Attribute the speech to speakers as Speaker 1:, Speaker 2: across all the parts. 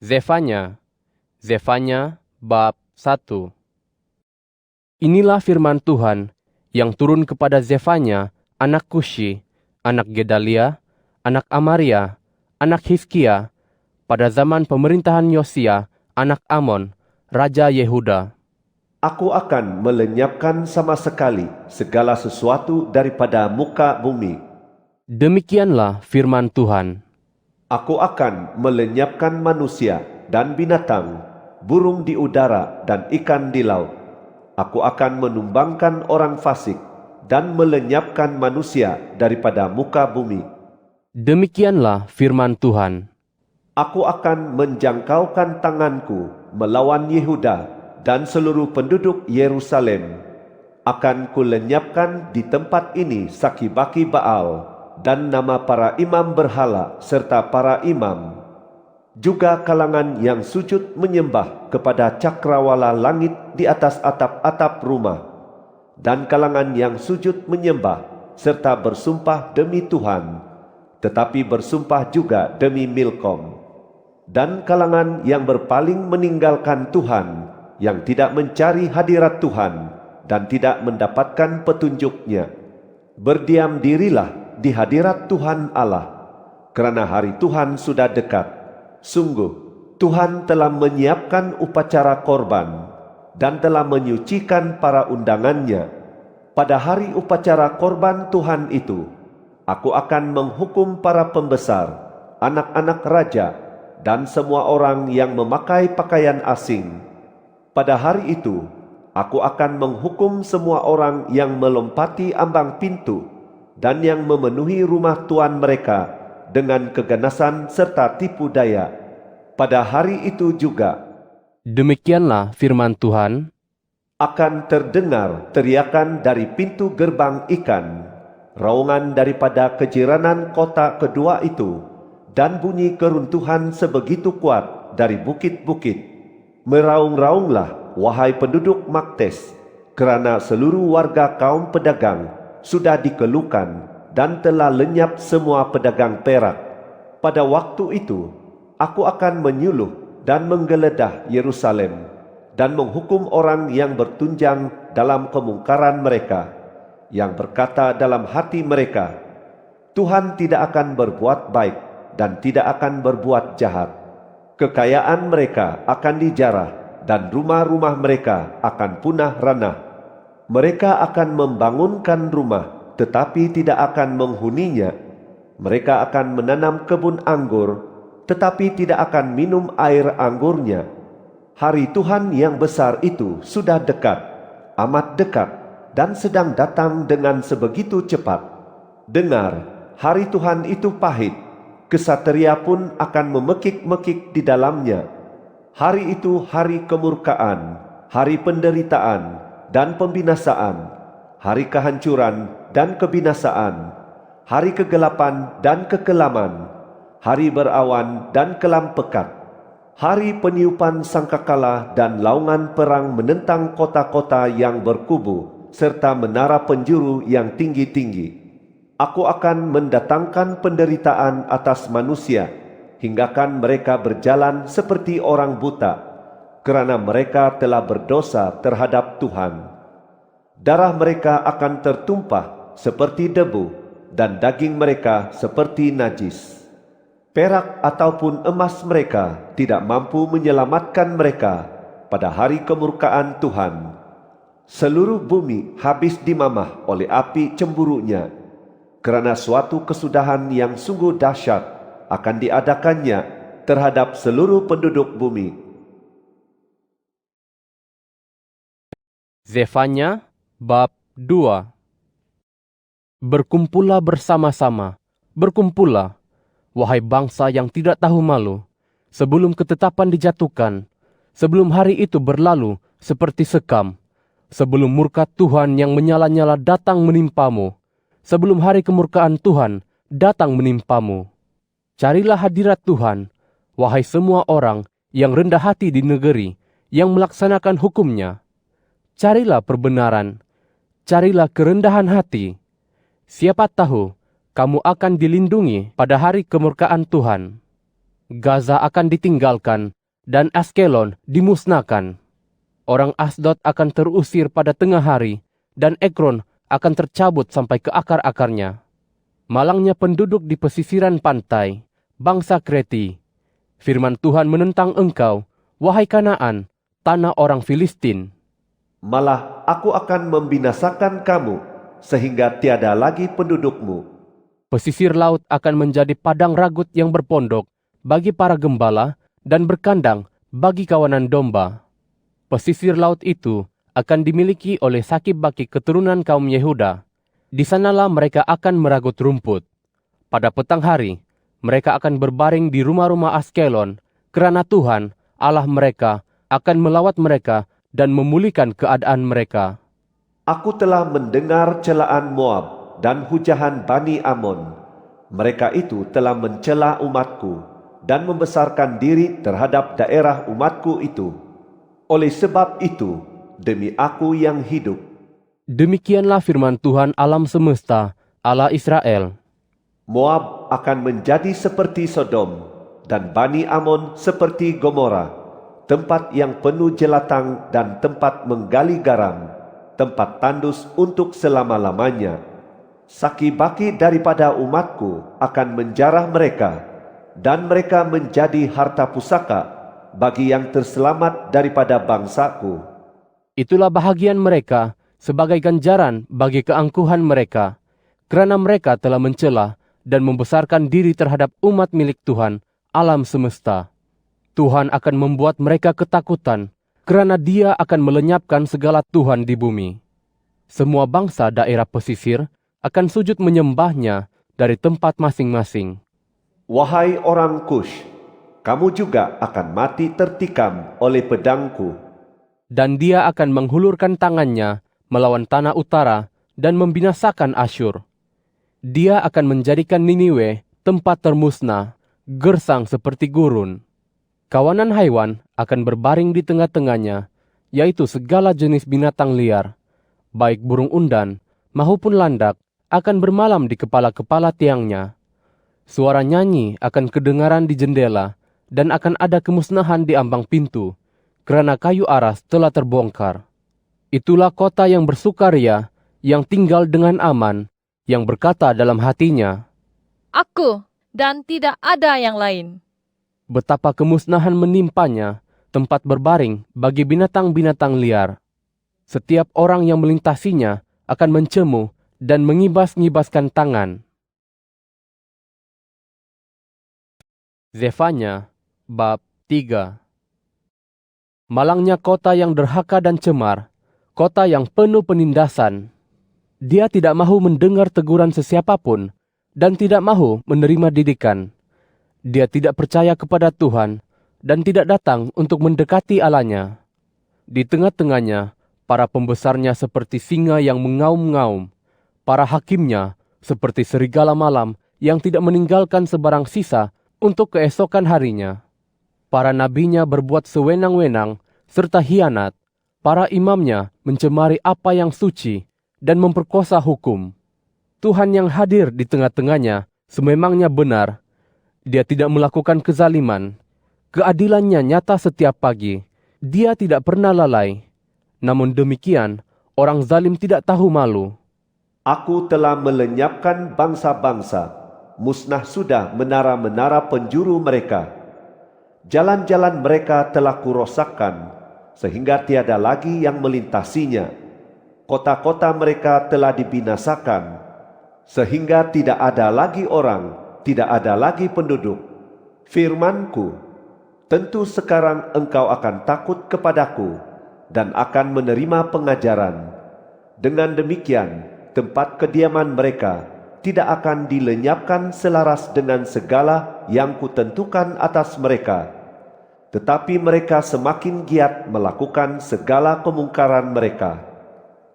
Speaker 1: Zefanya bab 1. Inilah firman Tuhan yang turun kepada Zefanya, anak Kushi, anak Gedalia, anak Amaria, anak Hizkia, pada zaman pemerintahan Yosia, anak Amon, Raja Yehuda.
Speaker 2: Aku akan melenyapkan sama sekali segala sesuatu daripada muka bumi.
Speaker 1: Demikianlah firman Tuhan.
Speaker 2: Aku akan melenyapkan manusia dan binatang, burung di udara dan ikan di laut. Aku akan menumbangkan orang fasik dan melenyapkan manusia daripada muka bumi.
Speaker 1: Demikianlah firman Tuhan.
Speaker 2: Aku akan menjangkaukan tanganku melawan Yehuda dan seluruh penduduk Yerusalem. Akan kulenyapkan di tempat ini saki-baki Baal dan nama para imam berhala serta para imam. Juga kalangan yang sujud menyembah kepada cakrawala langit di atas atap-atap rumah. Dan kalangan yang sujud menyembah serta bersumpah demi Tuhan, tetapi bersumpah juga demi Milkom. Dan kalangan yang berpaling meninggalkan Tuhan, yang tidak mencari hadirat Tuhan dan tidak mendapatkan petunjuknya. Berdiam dirilah di hadirat Tuhan Allah, kerana hari Tuhan sudah dekat. Sungguh, Tuhan telah menyiapkan upacara korban dan telah menyucikan para undangannya. Pada hari upacara korban Tuhan itu, aku akan menghukum para pembesar, anak-anak raja, dan semua orang yang memakai pakaian asing. Pada hari itu, aku akan menghukum semua orang yang melompati ambang pintu dan yang memenuhi rumah tuan mereka dengan keganasan serta tipu daya. Pada hari itu juga
Speaker 1: Demikianlah firman Tuhan.
Speaker 2: akan terdengar teriakan dari pintu gerbang ikan, raungan daripada kejiranan kota kedua itu, dan bunyi keruntuhan sebegitu kuat dari bukit-bukit. Meraung-raunglah, wahai penduduk Maktes, kerana seluruh warga kaum pedagang sudah dikeluhkan dan telah lenyap semua pedagang perak. Pada waktu itu, aku akan menyuluh dan menggeledah Yerusalem dan menghukum orang yang bertunjang dalam kemungkaran mereka, yang berkata dalam hati mereka, Tuhan tidak akan berbuat baik dan tidak akan berbuat jahat. Kekayaan mereka akan dijarah dan rumah-rumah mereka akan punah ranah. Mereka akan membangunkan rumah tetapi tidak akan menghuninya. Mereka akan menanam kebun anggur tetapi tidak akan minum air anggurnya. Hari Tuhan yang besar itu sudah dekat, amat dekat, dan sedang datang dengan sebegitu cepat. Dengar, hari Tuhan itu pahit, kesatria pun akan memekik-mekik di dalamnya. Hari itu hari kemurkaan, hari penderitaan dan pembinasaan, hari kehancuran dan kebinasaan, hari kegelapan dan kekelaman, hari berawan dan kelam pekat, hari peniupan sangkakala dan laungan perang menentang kota-kota yang berkubu serta menara penjuru yang tinggi-tinggi. Aku akan mendatangkan penderitaan atas manusia, hinggakan mereka berjalan seperti orang buta, kerana mereka telah berdosa terhadap Tuhan. Darah mereka akan tertumpah seperti debu, dan daging mereka seperti najis. Perak ataupun emas mereka tidak mampu menyelamatkan mereka pada hari kemurkaan Tuhan. Seluruh bumi habis dimamah oleh api cemburunya, kerana suatu kesudahan yang sungguh dahsyat akan diadakannya terhadap seluruh penduduk bumi.
Speaker 1: Zefanya bab 2. Berkumpullah bersama-sama, berkumpullah, wahai bangsa yang tidak tahu malu, sebelum ketetapan dijatuhkan, sebelum hari itu berlalu seperti sekam, sebelum murka Tuhan yang menyala-nyala datang menimpamu, sebelum hari kemurkaan Tuhan datang menimpamu. Carilah hadirat Tuhan, wahai semua orang yang rendah hati di negeri, yang melaksanakan hukumnya. Carilah perbenaran, carilah kerendahan hati. Siapa tahu kamu akan dilindungi pada hari kemurkaan Tuhan. Gaza akan ditinggalkan, dan Askelon dimusnahkan. Orang Asdod akan terusir pada tengah hari, dan Ekron akan tercabut sampai ke akar-akarnya. Malangnya penduduk di pesisiran pantai, bangsa Kreti. Firman Tuhan menentang engkau, wahai Kanaan, tanah orang Filistin.
Speaker 2: Malah aku akan membinasakan kamu, sehingga tiada lagi pendudukmu.
Speaker 1: Pesisir laut akan menjadi padang ragut yang berpondok bagi para gembala dan berkandang bagi kawanan domba. Pesisir laut itu akan dimiliki oleh Sakib Baki keturunan kaum Yehuda. Di sanalah mereka akan meragut rumput. Pada petang hari, mereka akan berbaring di rumah-rumah Askelon, kerana Tuhan, Allah mereka, akan melawat mereka dan memulihkan keadaan mereka.
Speaker 2: Aku telah mendengar celaan Moab dan hujahan Bani Amon. Mereka itu telah mencela umatku dan membesarkan diri terhadap daerah umatku itu. Oleh sebab itu, demi aku yang hidup,
Speaker 1: Demikianlah firman Tuhan alam semesta, Allah Israel.
Speaker 2: Moab akan menjadi seperti Sodom, dan Bani Amon seperti Gomora, tempat yang penuh jelatang dan tempat menggali garam, tempat tandus untuk selama-lamanya. Saki-baki daripada umatku akan menjarah mereka, dan mereka menjadi harta pusaka bagi yang terselamat daripada bangsaku.
Speaker 1: Itulah bahagian mereka sebagai ganjaran bagi keangkuhan mereka, kerana mereka telah mencela dan membesarkan diri terhadap umat milik Tuhan, alam semesta. Tuhan akan membuat mereka ketakutan, kerana Dia akan melenyapkan segala Tuhan di bumi. Semua bangsa daerah pesisir akan sujud menyembahnya dari tempat masing-masing.
Speaker 2: Wahai orang Kush, kamu juga akan mati tertikam oleh pedangku.
Speaker 1: Dan Dia akan menghulurkan tangannya melawan tanah utara dan membinasakan Asyur. Dia akan menjadikan Niniwe tempat termusnah, gersang seperti gurun. Kawanan haiwan akan berbaring di tengah-tengahnya, yaitu segala jenis binatang liar, baik burung undan maupun landak, akan bermalam di kepala-kepala tiangnya. Suara nyanyi akan kedengaran di jendela, dan akan ada kemusnahan di ambang pintu, kerana kayu aras telah terbongkar. Itulah kota yang bersukaria, yang tinggal dengan aman, yang berkata dalam hatinya,
Speaker 3: Aku, dan tidak ada yang lain.
Speaker 1: betapa kemusnahan menimpanya, tempat berbaring bagi binatang-binatang liar. Setiap orang yang melintasinya akan mencemu dan mengibas-ngibaskan tangan. Zefanya, bab 3. Malangnya kota yang derhaka dan cemar, kota yang penuh penindasan. Dia tidak mahu mendengar teguran sesiapapun dan tidak mahu menerima didikan. Dia tidak percaya kepada Tuhan dan tidak datang untuk mendekati Allahnya. Di tengah-tengahnya, para pembesarnya seperti singa yang mengaum-ngaum, para hakimnya seperti serigala malam yang tidak meninggalkan sebarang sisa untuk keesokan harinya. Para nabinya berbuat sewenang-wenang serta hianat. Para imamnya mencemari apa yang suci dan memperkosa hukum. Tuhan yang hadir di tengah-tengahnya sememangnya benar. Dia tidak melakukan kezaliman. Keadilannya nyata setiap pagi. Dia tidak pernah lalai. Namun demikian, orang zalim tidak tahu malu.
Speaker 2: Aku telah melenyapkan bangsa-bangsa, musnah sudah menara-menara penjuru mereka. Jalan-jalan mereka telah kurosakkan, sehingga tiada lagi yang melintasinya. Kota-kota mereka telah dibinasakan, sehingga tidak ada lagi orang, tidak ada lagi penduduk. Firmanku, tentu sekarang engkau akan takut kepadaku, dan akan menerima pengajaran. Dengan demikian, tempat kediaman mereka tidak akan dilenyapkan selaras dengan segala yang kutentukan atas mereka. Tetapi mereka semakin giat melakukan segala kemungkaran mereka.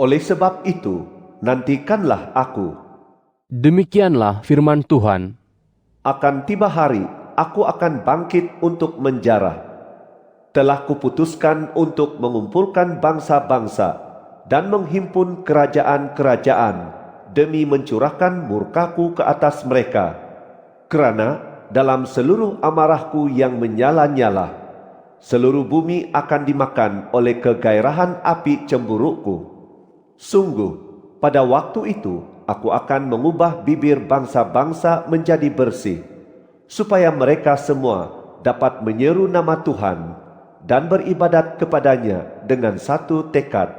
Speaker 2: Oleh sebab itu, nantikanlah aku.
Speaker 1: Demikianlah firman Tuhan.
Speaker 2: Akan tiba hari, aku akan bangkit untuk menjarah. Telah kuputuskan untuk mengumpulkan bangsa-bangsa dan menghimpun kerajaan-kerajaan demi mencurahkan murkaku ke atas mereka. Kerana dalam seluruh amarahku yang menyala-nyala. Seluruh bumi akan dimakan oleh kegairahan api cemburuku. Sungguh, pada waktu itu aku akan mengubah bibir bangsa-bangsa menjadi bersih, supaya mereka semua dapat menyeru nama Tuhan dan beribadat kepadanya dengan satu tekad.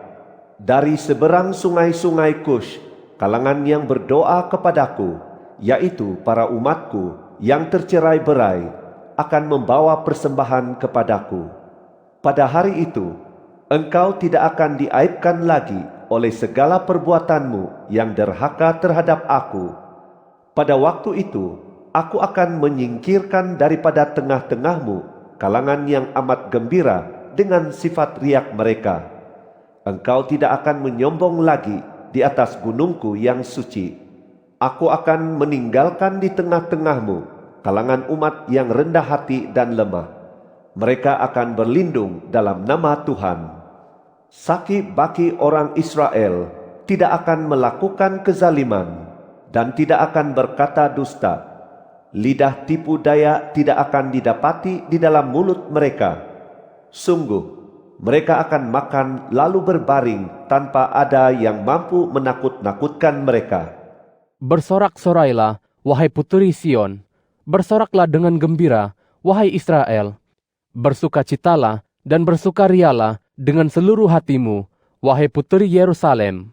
Speaker 2: Dari seberang sungai-sungai Kush, kalangan yang berdoa kepadaku, yaitu para umatku yang tercerai-berai, akan membawa persembahan kepadaku. Pada hari itu, engkau tidak akan diaibkan lagi oleh segala perbuatanmu yang derhaka terhadap aku. Pada waktu itu, aku akan menyingkirkan daripada tengah-tengahmu kalangan yang amat gembira dengan sifat riak mereka. Engkau tidak akan menyombong lagi di atas gunungku yang suci. Aku akan meninggalkan di tengah-tengahmu kalangan umat yang rendah hati dan lemah. Mereka akan berlindung dalam nama Tuhan. Sakit bagi orang Israel tidak akan melakukan kezaliman dan tidak akan berkata dusta. Lidah tipu daya tidak akan didapati di dalam mulut mereka. Sungguh, mereka akan makan lalu berbaring tanpa ada yang mampu menakut-nakutkan mereka.
Speaker 1: Bersorak-sorailah, wahai puteri Sion. Bersoraklah dengan gembira, wahai Israel. Bersukacitalah dan bersukarialah dengan seluruh hatimu, wahai puteri Yerusalem.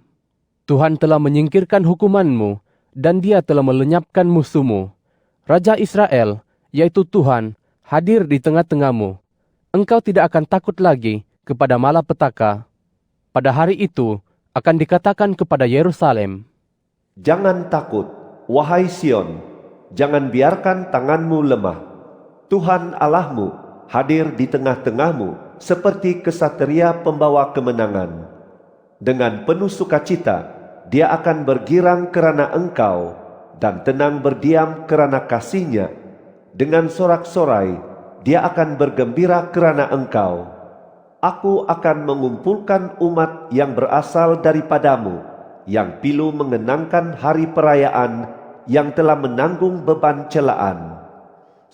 Speaker 1: Tuhan telah menyingkirkan hukumanmu, dan Dia telah melenyapkan musuhmu. Raja Israel, yaitu Tuhan, hadir di tengah-tengahmu. Engkau tidak akan takut lagi kepada malapetaka. Pada hari itu akan dikatakan kepada Yerusalem,
Speaker 2: Jangan takut, wahai Sion, jangan biarkan tanganmu lemah. Tuhan Allahmu hadir di tengah-tengahmu seperti kesatria pembawa kemenangan. Dengan penuh sukacita, Dia akan bergirang kerana engkau dan tenang berdiam kerana kasih-Nya. Dengan sorak-sorai, Dia akan bergembira kerana engkau. Aku akan mengumpulkan umat yang berasal daripadamu, yang pilu mengenangkan hari perayaan, yang telah menanggung beban celaan.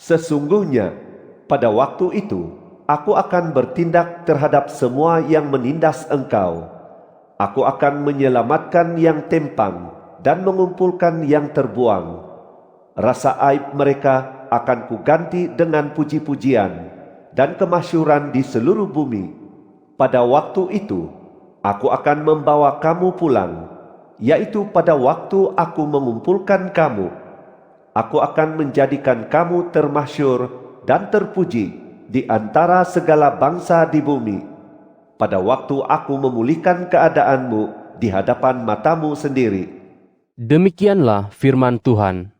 Speaker 2: Sesungguhnya, pada waktu itu, aku akan bertindak terhadap semua yang menindas engkau. Aku akan menyelamatkan yang tempang dan mengumpulkan yang terbuang. Rasa aib mereka akan kuganti dengan puji-pujian dan kemasyhuran di seluruh bumi. Pada waktu itu, aku akan membawa kamu pulang, yaitu pada waktu aku mengumpulkan kamu. Aku akan menjadikan kamu termasyhur dan terpuji di antara segala bangsa di bumi. Pada waktu aku memulihkan keadaanmu di hadapan matamu sendiri.
Speaker 1: demikianlah firman Tuhan.